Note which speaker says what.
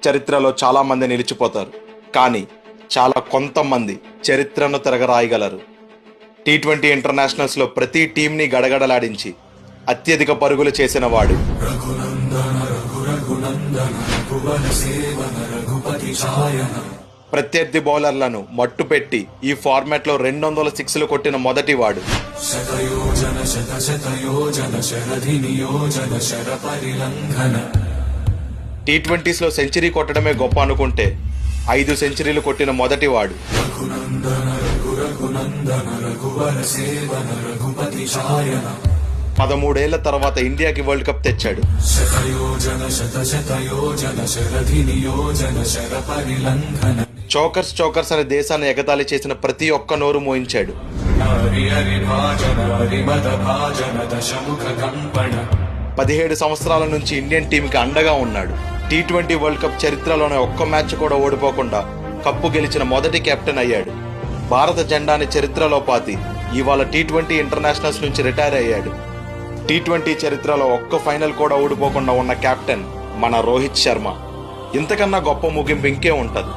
Speaker 1: చరిత్రలో చాలా మంది నిలిచిపోతారు, కానీ చాలా కొంతమంది చరిత్రను తిరగరాయగలరు. టీ20 ఇంటర్నేషనల్స్లో ప్రతి టీంని గడగడలాడించి అత్యధిక పరుగులు చేసిన వాడు. ప్రత్యర్థి బౌలర్లను మట్టుపెట్టి ఈ ఫార్మాట్లో 200 సిక్స్లు కొట్టిన మొదటి వాడు. టీ20లో సెంచరీ కొట్టడమే గొప్ప అనుకుంటే 5 సెంచరీలు కొట్టిన మొదటి వాడు. 13 తర్వాత ఇండియాకి వరల్డ్ కప్ తెచ్చాడు. చోకర్స్ అనే దేశాన్ని ఎగతాళి చేసిన ప్రతి ఒక్క నోరు మోయించాడు. 17 సంవత్సరాల నుంచి ఇండియన్ టీంకి అండగా ఉన్నాడు. టీ20 వరల్డ్ కప్ చరిత్రలోనే ఒక్క మ్యాచ్ కూడా ఓడిపోకుండా కప్పు గెలిచిన మొదటి కెప్టెన్ అయ్యాడు. భారత జెండాని చరిత్రలో పాతి ఇవాళ టీ20 ఇంటర్నేషనల్స్ నుంచి రిటైర్ అయ్యాడు. టీ20 చరిత్రలో ఒక్క ఫైనల్ కూడా ఓడిపోకుండా ఉన్న కెప్టెన్ మన రోహిత్ శర్మ. ఇంతకన్నా గొప్ప ముగింపు ఇంకే ఉంటది.